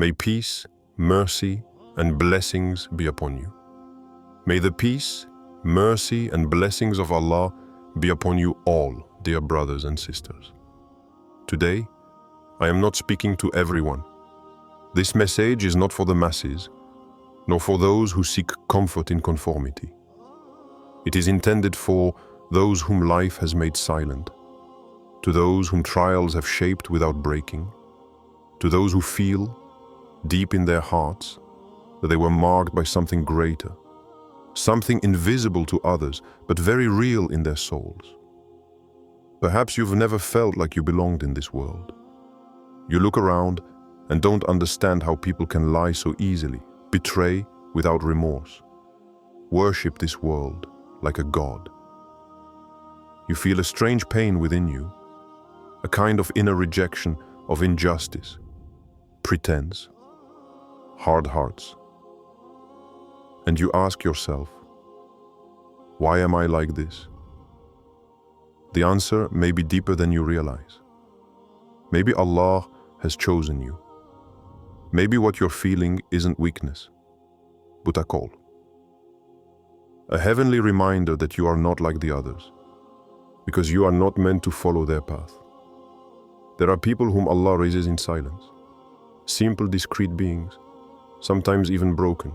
May peace, mercy, and blessings be upon you. May the peace, mercy, and blessings of Allah be upon you all, dear brothers and sisters. Today, I am not speaking to everyone. This message is not for the masses, nor for those who seek comfort in conformity. It is intended for those whom life has made silent, to those whom trials have shaped without breaking, to those who feel, deep in their hearts, that they were marked by something greater, something invisible to others, but very real in their souls. Perhaps you've never felt like you belonged in this world. You look around and don't understand how people can lie so easily, betray without remorse, worship this world like a god. You feel a strange pain within you, a kind of inner rejection of injustice, pretense, hard hearts. And you ask yourself, why am I like this? The answer may be deeper than you realize. Maybe Allah has chosen you. Maybe what you're feeling isn't weakness, but a call. A heavenly reminder that you are not like the others, because you are not meant to follow their path. There are people whom Allah raises in silence, simple, discreet beings, sometimes even broken.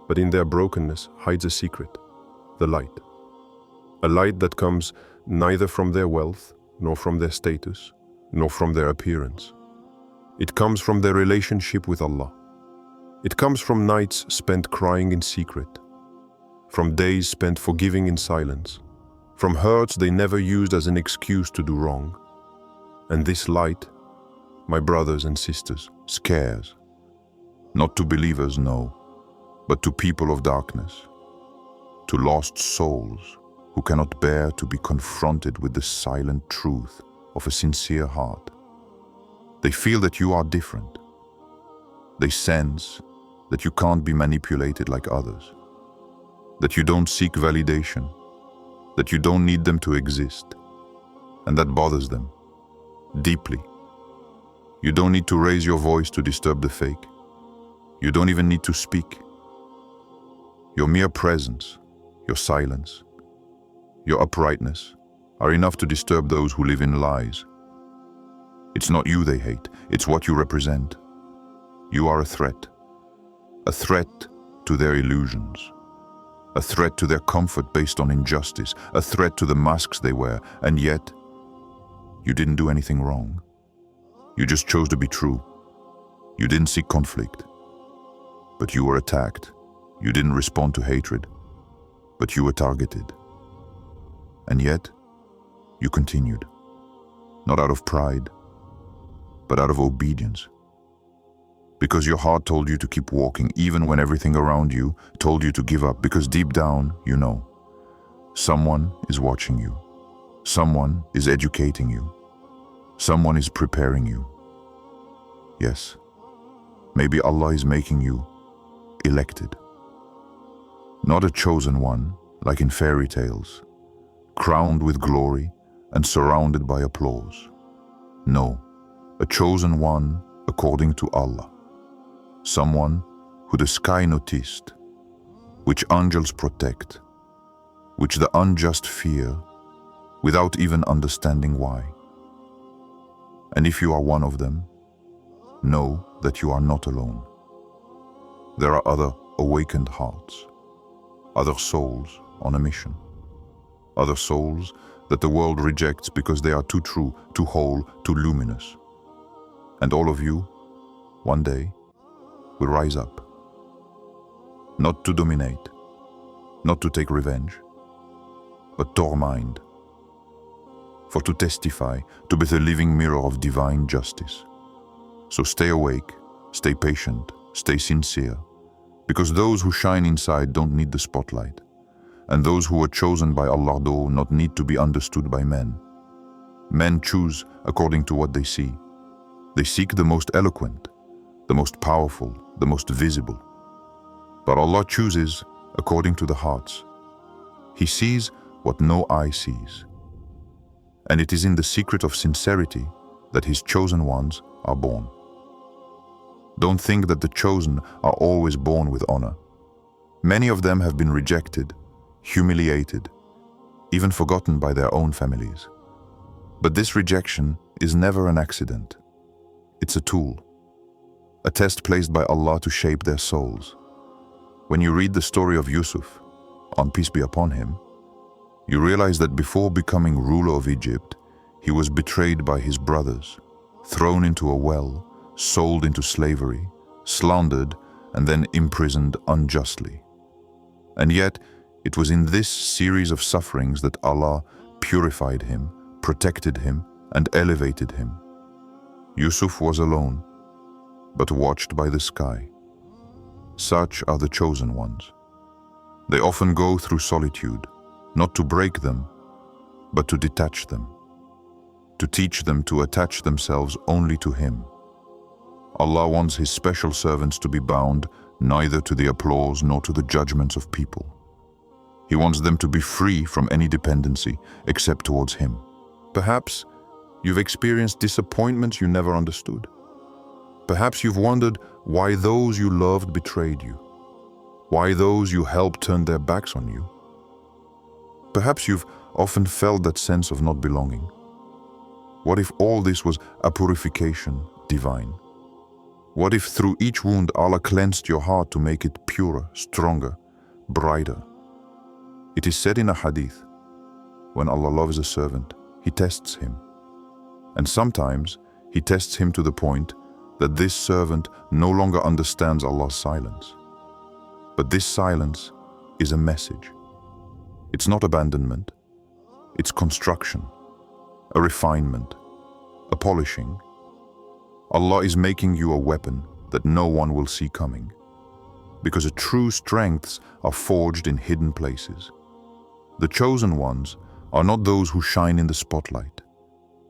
But in their brokenness hides a secret, the light. A light that comes neither from their wealth, nor from their status, nor from their appearance. It comes from their relationship with Allah. It comes from nights spent crying in secret, from days spent forgiving in silence, from hurts they never used as an excuse to do wrong. And this light, my brothers and sisters, scares. Not to believers, no, but to people of darkness, to lost souls who cannot bear to be confronted with the silent truth of a sincere heart. They feel that you are different. They sense that you can't be manipulated like others, that you don't seek validation, that you don't need them to exist, and that bothers them deeply. You don't need to raise your voice to disturb the fake. You don't even need to speak. Your mere presence, your silence, your uprightness are enough to disturb those who live in lies. It's not you they hate, it's what you represent. You are a threat to their illusions, a threat to their comfort based on injustice, a threat to the masks they wear, and yet, you didn't do anything wrong. You just chose to be true. You didn't seek conflict, but you were attacked. You didn't respond to hatred, but you were targeted. And yet, you continued, not out of pride, but out of obedience. Because your heart told you to keep walking, even when everything around you told you to give up, because deep down, you know, someone is watching you, someone is educating you, someone is preparing you. Yes, maybe Allah is making you elected. Not a chosen one, like in fairy tales, crowned with glory and surrounded by applause. No, a chosen one according to Allah. Someone who the sky noticed, which angels protect, which the unjust fear, without even understanding why. And if you are one of them, know that you are not alone. There are other awakened hearts, other souls on a mission, other souls that the world rejects because they are too true, too whole, too luminous. And all of you, one day, will rise up. Not to dominate, not to take revenge, but to remind, for to testify, to be the living mirror of divine justice. So stay awake, stay patient, stay sincere, because those who shine inside don't need the spotlight, and those who are chosen by Allah do not need to be understood by men. Men choose according to what they see. They seek the most eloquent, the most powerful, the most visible. But Allah chooses according to the hearts. He sees what no eye sees. And it is in the secret of sincerity that His chosen ones are born. Don't think that the chosen are always born with honor. Many of them have been rejected, humiliated, even forgotten by their own families. But this rejection is never an accident. It's a tool, a test placed by Allah to shape their souls. When you read the story of Yusuf, on peace be upon him, you realize that before becoming ruler of Egypt, he was betrayed by his brothers, thrown into a well, sold into slavery, slandered, and then imprisoned unjustly. And yet, it was in this series of sufferings that Allah purified him, protected him, and elevated him. Yusuf was alone, but watched by the sky. Such are the chosen ones. They often go through solitude, not to break them, but to detach them, to teach them to attach themselves only to Him. Allah wants His special servants to be bound neither to the applause nor to the judgments of people. He wants them to be free from any dependency except towards Him. Perhaps you've experienced disappointments you never understood. Perhaps you've wondered why those you loved betrayed you, why those you helped turned their backs on you. Perhaps you've often felt that sense of not belonging. What if all this was a purification divine? What if through each wound Allah cleansed your heart to make it purer, stronger, brighter? It is said in a hadith, when Allah loves a servant, He tests him. And sometimes He tests him to the point that this servant no longer understands Allah's silence. But this silence is a message. It's not abandonment. It's construction, a refinement, a polishing. Allah is making you a weapon that no one will see coming, because true strengths are forged in hidden places. The chosen ones are not those who shine in the spotlight.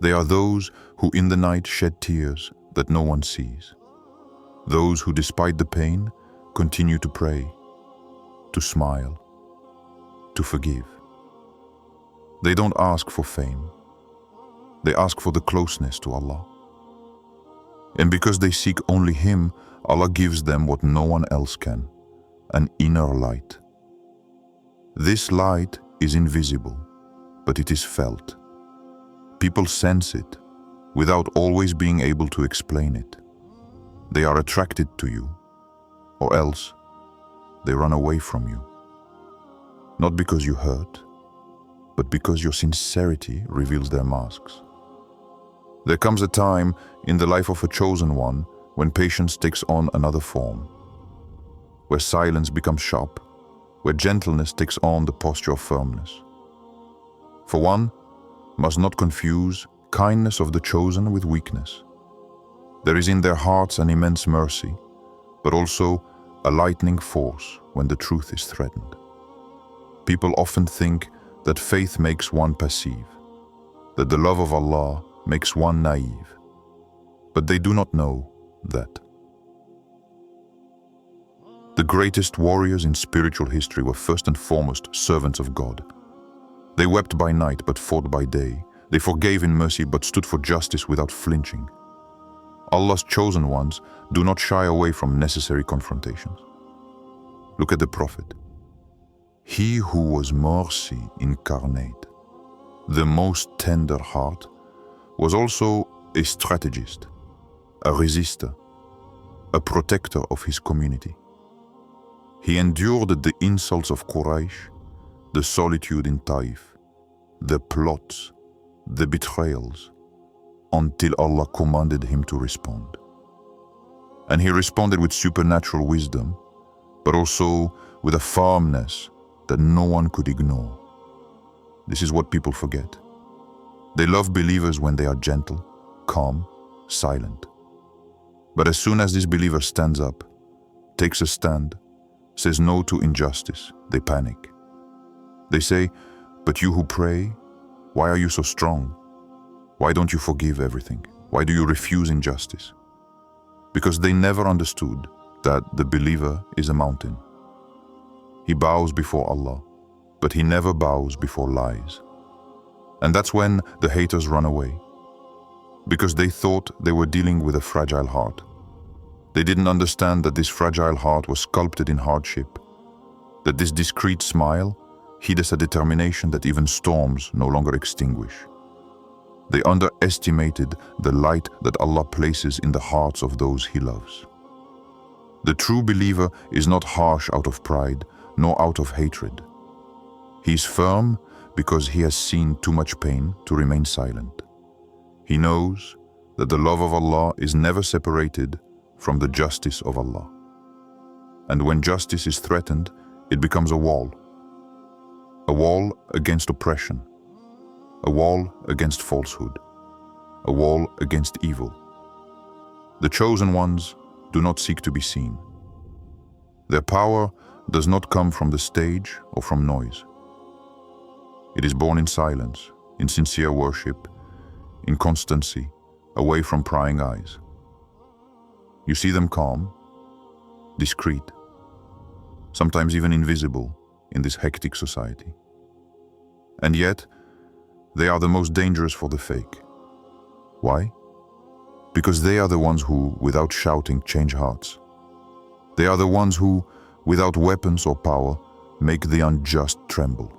They are those who in the night shed tears that no one sees. Those who, despite the pain, continue to pray, to smile, to forgive. They don't ask for fame. They ask for the closeness to Allah. And because they seek only Him, Allah gives them what no one else can, an inner light. This light is invisible, but it is felt. People sense it without always being able to explain it. They are attracted to you, or else they run away from you. Not because you hurt, but because your sincerity reveals their masks. There comes a time in the life of a chosen one when patience takes on another form, where silence becomes sharp, where gentleness takes on the posture of firmness. For one must not confuse kindness of the chosen with weakness. There is in their hearts an immense mercy, but also a lightning force when the truth is threatened. People often think that faith makes one passive, that the love of Allah makes one naive, but they do not know that. The greatest warriors in spiritual history were first and foremost servants of God. They wept by night but fought by day. They forgave in mercy but stood for justice without flinching. Allah's chosen ones do not shy away from necessary confrontations. Look at the Prophet. He who was mercy incarnate, the most tender heart, was also a strategist, a resistor, a protector of his community. He endured the insults of Quraysh, the solitude in Taif, the plots, the betrayals, until Allah commanded him to respond. And he responded with supernatural wisdom, but also with a firmness that no one could ignore. This is what people forget. They love believers when they are gentle, calm, silent. But as soon as this believer stands up, takes a stand, says no to injustice, they panic. They say, "But you who pray, why are you so strong? Why don't you forgive everything? Why do you refuse injustice?" Because they never understood that the believer is a mountain. He bows before Allah, but he never bows before lies. And that's when the haters run away, because they thought they were dealing with a fragile heart. They didn't understand that this fragile heart was sculpted in hardship, that this discreet smile hid a determination that even storms no longer extinguish. They underestimated the light that Allah places in the hearts of those He loves. The true believer is not harsh out of pride, nor out of hatred. He is firm because he has seen too much pain to remain silent. He knows that the love of Allah is never separated from the justice of Allah. And when justice is threatened, it becomes a wall against oppression, a wall against falsehood, a wall against evil. The chosen ones do not seek to be seen. Their power does not come from the stage or from noise. It is born in silence, in sincere worship, in constancy, away from prying eyes. You see them calm, discreet, sometimes even invisible in this hectic society. And yet, they are the most dangerous for the fake. Why? Because they are the ones who, without shouting, change hearts. They are the ones who, without weapons or power, make the unjust tremble.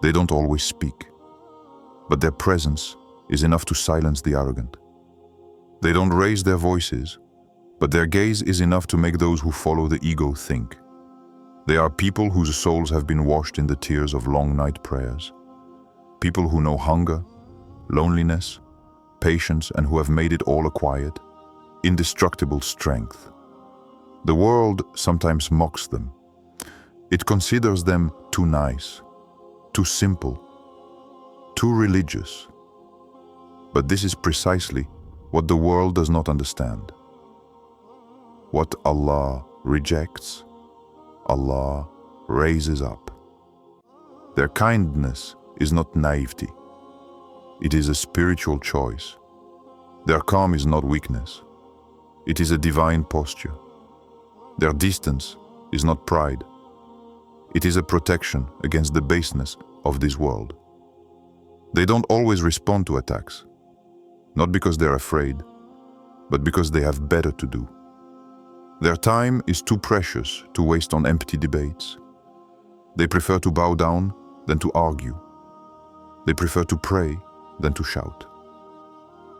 They don't always speak, but their presence is enough to silence the arrogant. They don't raise their voices, but their gaze is enough to make those who follow the ego think. They are people whose souls have been washed in the tears of long night prayers. People who know hunger, loneliness, patience, and who have made it all a quiet, indestructible strength. The world sometimes mocks them. It considers them too nice, too simple, too religious. But this is precisely what the world does not understand. What Allah rejects, Allah raises up. Their kindness is not naivety. It is a spiritual choice. Their calm is not weakness. It is a divine posture. Their distance is not pride. It is a protection against the baseness of this world. They don't always respond to attacks, not because they're afraid, but because they have better to do. Their time is too precious to waste on empty debates. They prefer to bow down than to argue. They prefer to pray than to shout.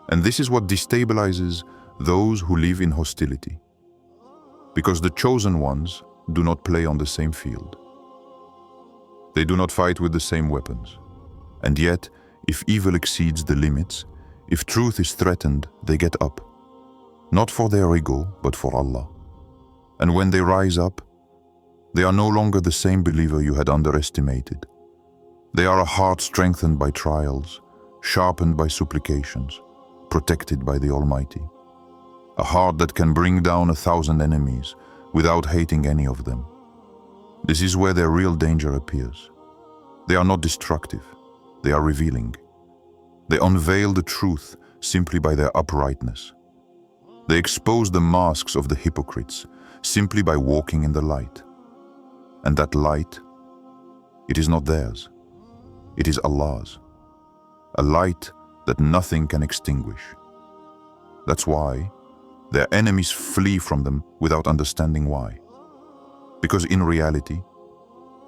And this is what destabilizes those who live in hostility. Because the chosen ones do not play on the same field. They do not fight with the same weapons. And yet, if evil exceeds the limits, if truth is threatened, they get up. Not for their ego, but for Allah. And when they rise up, they are no longer the same believer you had underestimated. They are a heart strengthened by trials, sharpened by supplications, protected by the Almighty. A heart that can bring down 1,000 enemies without hating any of them. This is where their real danger appears. They are not destructive, they are revealing. They unveil the truth simply by their uprightness. They expose the masks of the hypocrites simply by walking in the light. And that light, it is not theirs. It is Allah's. A light that nothing can extinguish. That's why their enemies flee from them without understanding why. Because in reality,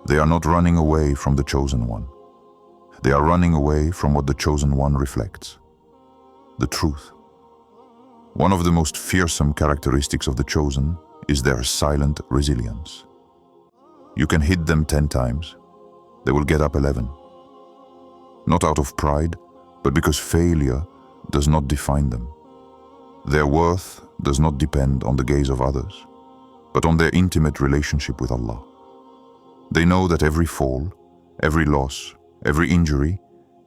they are not running away from the chosen one. They are running away from what the chosen one reflects. The truth. One of the most fearsome characteristics of the chosen is their silent resilience. You can hit them 10 times, they will get up 11. Not out of pride, but because failure does not define them. Their worth does not depend on the gaze of others, but on their intimate relationship with Allah. They know that every fall, every loss, every injury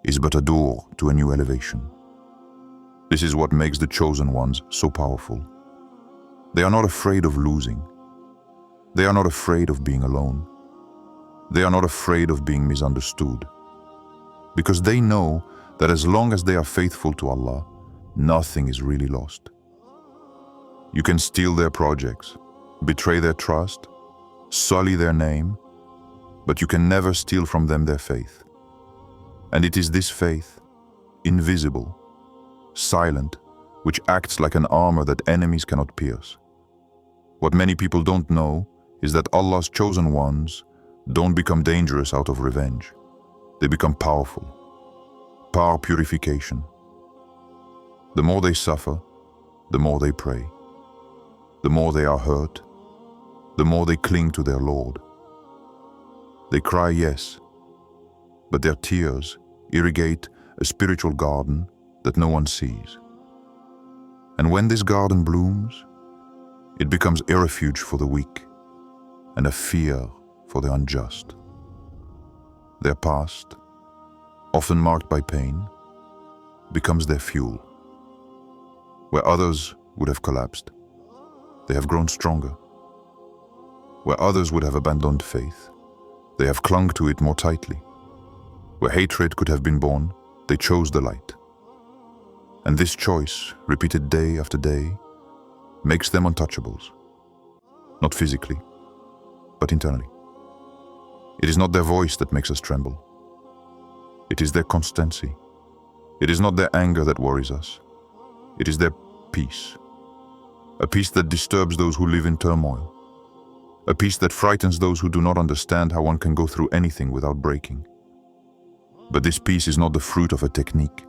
is but a door to a new elevation. This is what makes the chosen ones so powerful. They are not afraid of losing. They are not afraid of being alone. They are not afraid of being misunderstood. Because they know that as long as they are faithful to Allah, nothing is really lost. You can steal their projects, betray their trust, sully their name, but you can never steal from them their faith. And it is this faith, invisible, silent, which acts like an armor that enemies cannot pierce. What many people don't know is that Allah's chosen ones don't become dangerous out of revenge. They become powerful. Power purification. The more they suffer, the more they pray. The more they are hurt, the more they cling to their Lord. They cry, yes, but their tears irrigate a spiritual garden that no one sees. And when this garden blooms, it becomes a refuge for the weak and a fear for the unjust. Their past, often marked by pain, becomes their fuel. Where others would have collapsed, they have grown stronger. Where others would have abandoned faith, they have clung to it more tightly. Where hatred could have been born, they chose the light. And this choice, repeated day after day, makes them untouchables. Not physically, but internally. It is not their voice that makes us tremble. It is their constancy. It is not their anger that worries us. It is their peace. A peace that disturbs those who live in turmoil. A peace that frightens those who do not understand how one can go through anything without breaking. But this peace is not the fruit of a technique.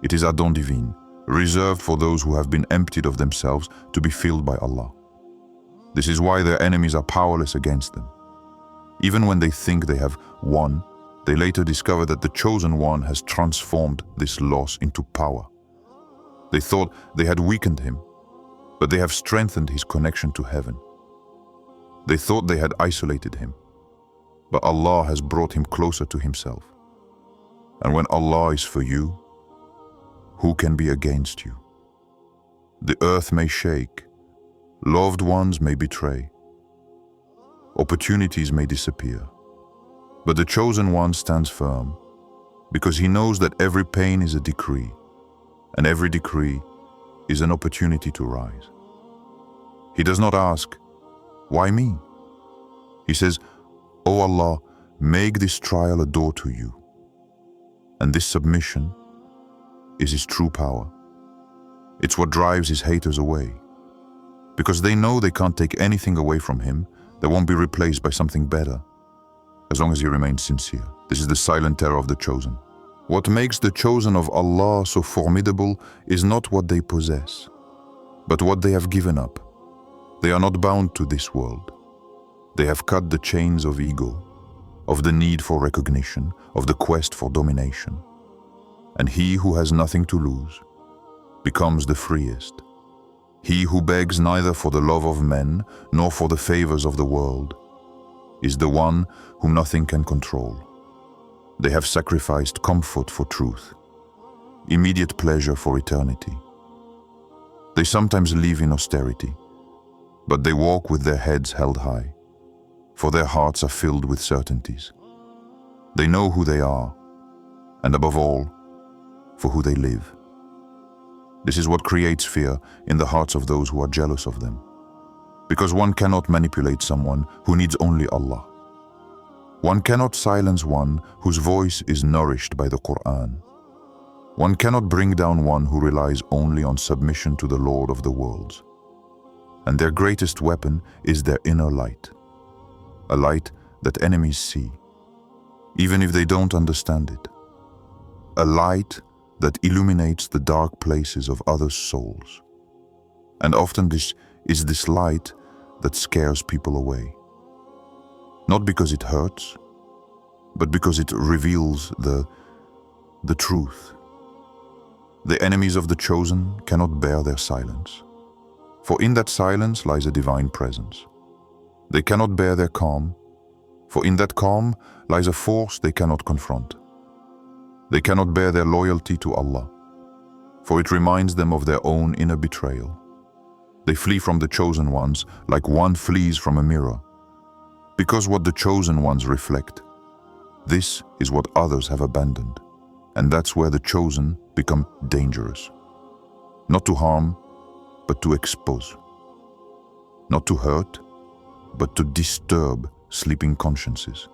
It is a don divin, reserved for those who have been emptied of themselves to be filled by Allah. This is why their enemies are powerless against them. Even when they think they have won, they later discover that the chosen one has transformed this loss into power. They thought they had weakened him, but they have strengthened his connection to heaven. They thought they had isolated him, but Allah has brought him closer to himself. And when Allah is for you, who can be against you? The earth may shake, loved ones may betray, opportunities may disappear, but the chosen one stands firm because he knows that every pain is a decree, and every decree is an opportunity to rise. He does not ask, why me? He says, O Allah, make this trial a door to you. And this submission is his true power. It's what drives his haters away. Because they know they can't take anything away from him that won't be replaced by something better, as long as he remains sincere. This is the silent terror of the chosen. What makes the chosen of Allah so formidable is not what they possess, but what they have given up. They are not bound to this world. They have cut the chains of ego, of the need for recognition, of the quest for domination. And he who has nothing to lose becomes the freest. He who begs neither for the love of men nor for the favors of the world is the one whom nothing can control. They have sacrificed comfort for truth, immediate pleasure for eternity. They sometimes live in austerity, but they walk with their heads held high, for their hearts are filled with certainties. They know who they are, and above all, for who they live. This is what creates fear in the hearts of those who are jealous of them, because one cannot manipulate someone who needs only Allah. One cannot silence one whose voice is nourished by the Quran. One cannot bring down one who relies only on submission to the Lord of the worlds. And their greatest weapon is their inner light, a light that enemies see, even if they don't understand it. A light that illuminates the dark places of others' souls. And often this is this light that scares people away. Not because it hurts, but because it reveals the truth. The enemies of the chosen cannot bear their silence, for in that silence lies a divine presence. They cannot bear their calm, for in that calm lies a force they cannot confront. They cannot bear their loyalty to Allah, for it reminds them of their own inner betrayal. They flee from the chosen ones like one flees from a mirror, because what the chosen ones reflect, this is what others have abandoned, and that's where the chosen become dangerous. Not to harm, but to expose. Not to hurt, but to disturb sleeping consciences.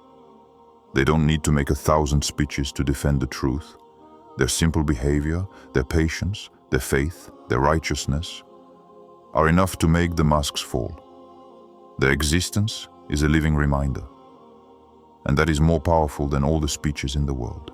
They don't need to make 1,000 speeches to defend the truth. Their simple behavior, their patience, their faith, their righteousness are enough to make the masks fall. Their existence is a living reminder, and that is more powerful than all the speeches in the world.